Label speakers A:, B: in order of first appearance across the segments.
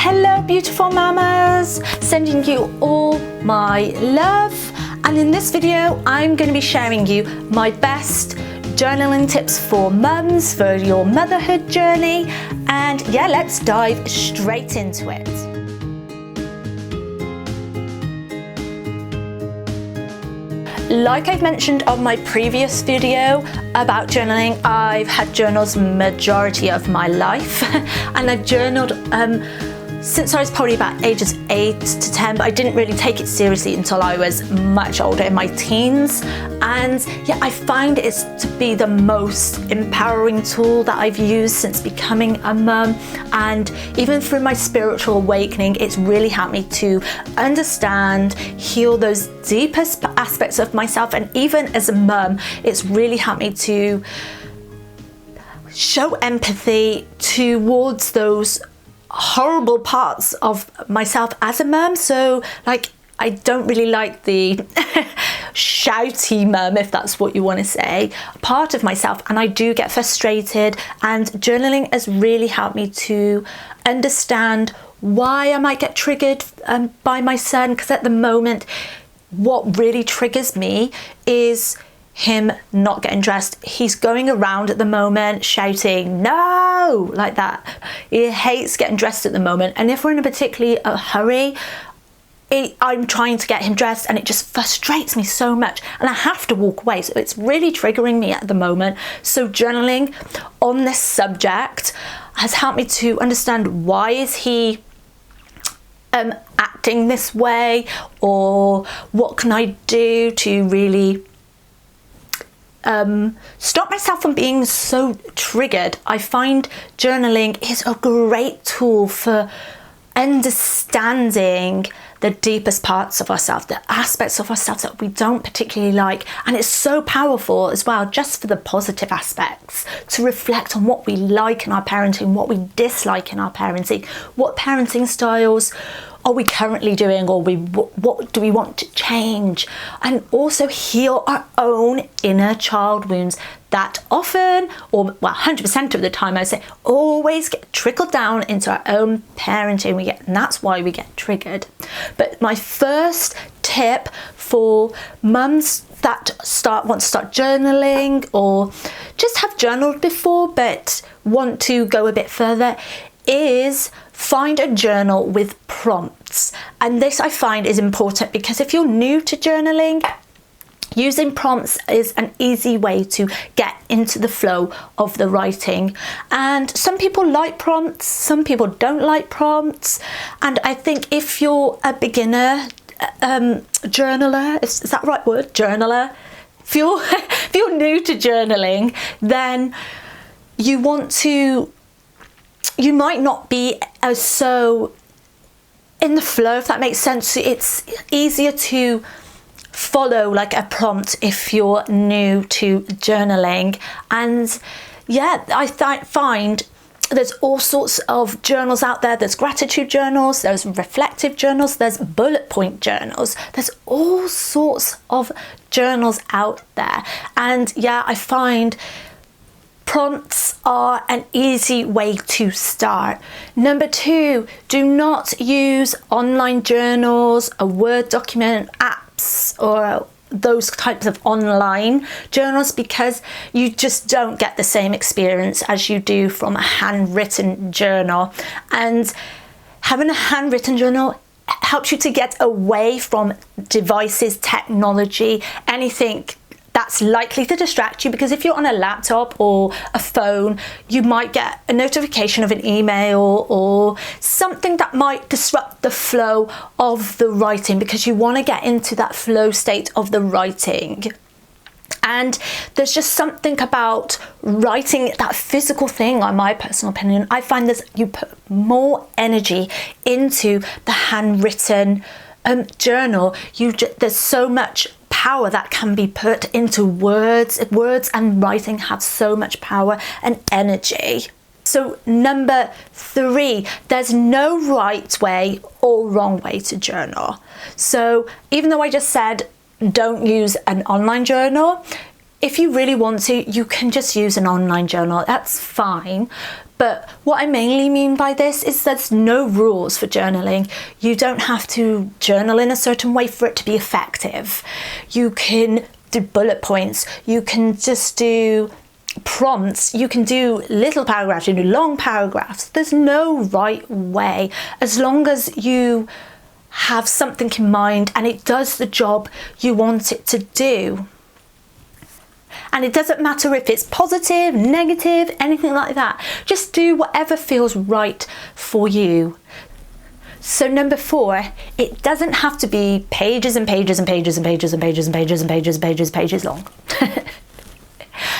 A: Hello beautiful mamas, sending you all my love, and in this video I'm going to be sharing you my best journaling tips for mums for your motherhood journey. And yeah, let's dive straight into it. Like I've mentioned on my previous video about journaling, I've had journals majority of my life and I've journaled since I was probably about ages 8 to 10, but I didn't really take it seriously until I was much older, in my teens. And yeah, I find it to be the most empowering tool that I've used since becoming a mum. And even through my spiritual awakening, it's really helped me to understand, heal those deepest aspects of myself. And even as a mum, it's really helped me to show empathy towards those horrible parts of myself as a mum. So like, I don't really like the shouty mum, if that's what you want to say, part of myself, and I do get frustrated, and journaling has really helped me to understand why I might get triggered by my son, because at the moment what really triggers me is him not getting dressed. He's going around at the moment shouting no, like that. He hates getting dressed at the moment, and if we're in a particularly hurry, I'm trying to get him dressed and it just frustrates me so much and I have to walk away. So it's really triggering me at the moment. So journaling on this subject has helped me to understand, why is he acting this way, or what can I do to really stop myself from being so triggered. I find journaling is a great tool for understanding the deepest parts of ourselves, the aspects of ourselves that we don't particularly like. And it's so powerful as well, just for the positive aspects, to reflect on what we like in our parenting, what we dislike in our parenting, what parenting styles are we currently doing, or what do we want to change, and also heal our own inner child wounds that often, or well, 100% of the time, I say, always get trickled down into our own parenting. And that's why we get triggered. But my first tip for mums that want to start journaling, or just have journaled before but want to go a bit further, is find a journal with prompts. And this I find is important, because if you're new to journaling, using prompts is an easy way to get into the flow of the writing. And some people like prompts, some people don't like prompts. And I think if you're a beginner journaler, is that the right word, journaler? If you're new to journaling, then you might not be so in the flow, if that makes sense. It's easier to follow like a prompt if you're new to journaling. And yeah, I find there's all sorts of journals out there. There's gratitude journals, there's reflective journals, there's bullet point journals, there's all sorts of journals out there. And yeah, I find prompts are an easy way to start. Number 2, do not use online journals, a Word document, apps, or those types of online journals, because you just don't get the same experience as you do from a handwritten journal. And having a handwritten journal helps you to get away from devices, technology, anything that's likely to distract you. Because if you're on a laptop or a phone, you might get a notification of an email or something that might disrupt the flow of the writing, because you want to get into that flow state of the writing. And there's just something about writing, that physical thing, in my personal opinion. I find that you put more energy into the handwritten journal. There's so much power that can be put into words. Words and writing have so much power and energy. So number 3, there's no right way or wrong way to journal. So even though I just said don't use an online journal, if you really want to, you can just use an online journal, that's fine. But what I mainly mean by this is there's no rules for journaling. You don't have to journal in a certain way for it to be effective. You can do bullet points, you can just do prompts, you can do little paragraphs, you can do long paragraphs. There's no right way, as long as you have something in mind and it does the job you want it to do. And it doesn't matter if it's positive, negative, anything like that. Just do whatever feels right for you. So number 4, it doesn't have to be pages and pages and pages and pages and pages and pages and pages and pages and pages long.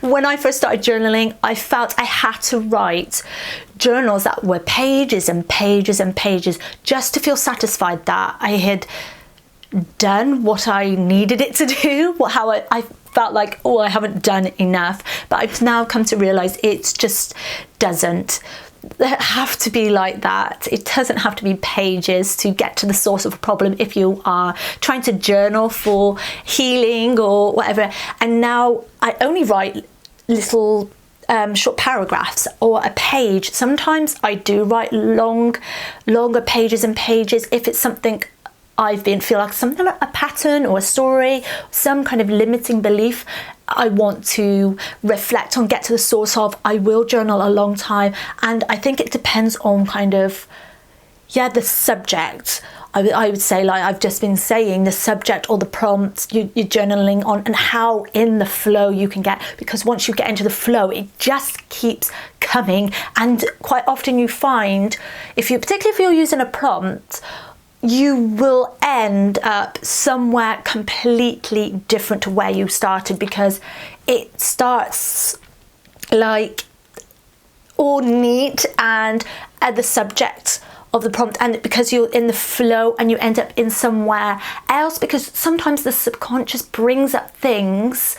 A: When I first started journaling, I felt I had to write journals that were pages and pages and pages just to feel satisfied that I had done what I needed it to do, how I felt like, oh, I haven't done enough. But I've now come to realize it just doesn't have to be like that. It doesn't have to be pages to get to the source of a problem if you are trying to journal for healing or whatever. And now I only write little short paragraphs or a page. Sometimes I do write longer pages and pages if it's something feel like something like a pattern or a story, some kind of limiting belief I want to reflect on, get to the source of. I will journal a long time, and I think it depends on kind of, the subject. I would say, like I've just been saying, the subject or the prompt you're journaling on, and how in the flow you can get, because once you get into the flow, it just keeps coming. And quite often you find, particularly if you're using a prompt, you will end up somewhere completely different to where you started, because it starts like all neat and at the subject of the prompt, and because you're in the flow and you end up in somewhere else, because sometimes the subconscious brings up things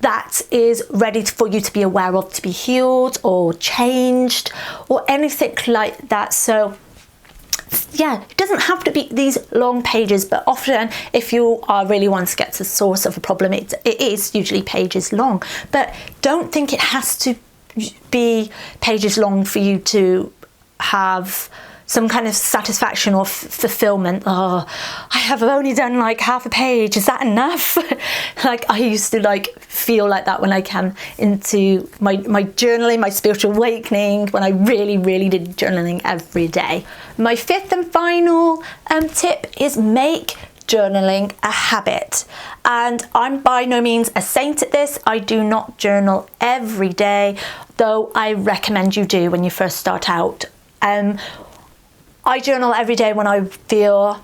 A: that is ready for you to be aware of, to be healed or changed or anything like that. So it doesn't have to be these long pages, but often if you are really wanting to get to the source of a problem, it is usually pages long. But don't think it has to be pages long for you to have some kind of satisfaction or fulfillment. Oh, I have only done like half a page, is that enough? Like I used to feel like that when I came into my journaling, my spiritual awakening, when I really did journaling every day. My 5th and final tip is make journaling a habit. And I'm by no means a saint at this. I do not journal every day, though I recommend you do when you first start out. I journal every day when I feel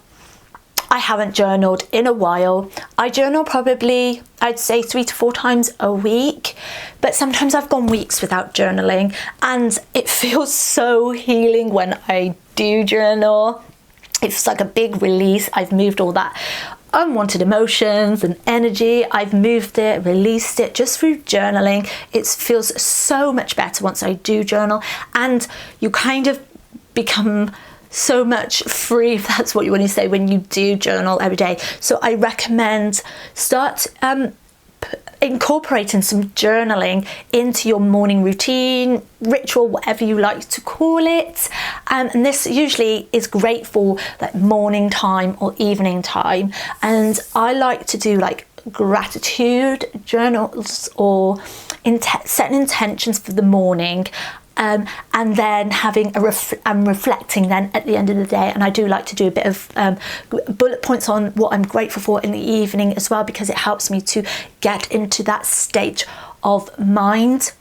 A: I haven't journaled in a while. I journal probably, I'd say 3 to 4 times a week, but sometimes I've gone weeks without journaling, and it feels so healing when I do journal. It's like a big release. I've moved all that unwanted emotions and energy. I've moved it, released it just through journaling. It feels so much better once I do journal, and you kind of become so much free, if that's what you want to say, when you do journal every day. So I recommend start incorporating some journaling into your morning routine, ritual, whatever you like to call it. And this usually is great for like morning time or evening time. And I like to do like gratitude journals or setting intentions for the morning. And then having reflecting then at the end of the day. And I do like to do a bit of bullet points on what I'm grateful for in the evening as well, because it helps me to get into that state of mind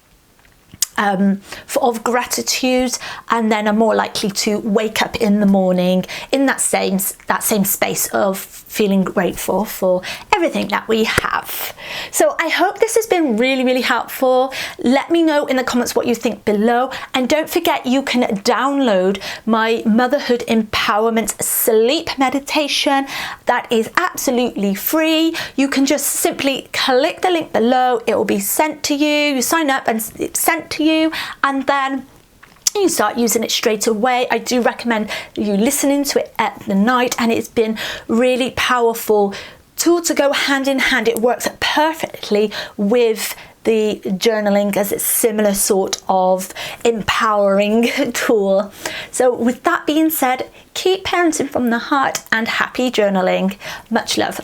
A: of gratitude, and then I'm more likely to wake up in the morning in that same space of feeling grateful for everything that we have. So I hope this has been really helpful. Let me know in the comments what you think below, and don't forget you can download my Motherhood Empowerment Sleep Meditation. That is absolutely free. You can just simply click the link below, it will be sent to you. You sign up and it's sent to you, and then you start using it straight away. I do recommend you listening to it at the night, and it's been really powerful tool to go hand in hand. It works perfectly with the journaling as a similar sort of empowering tool. So with that being said, keep parenting from the heart and happy journaling. Much love.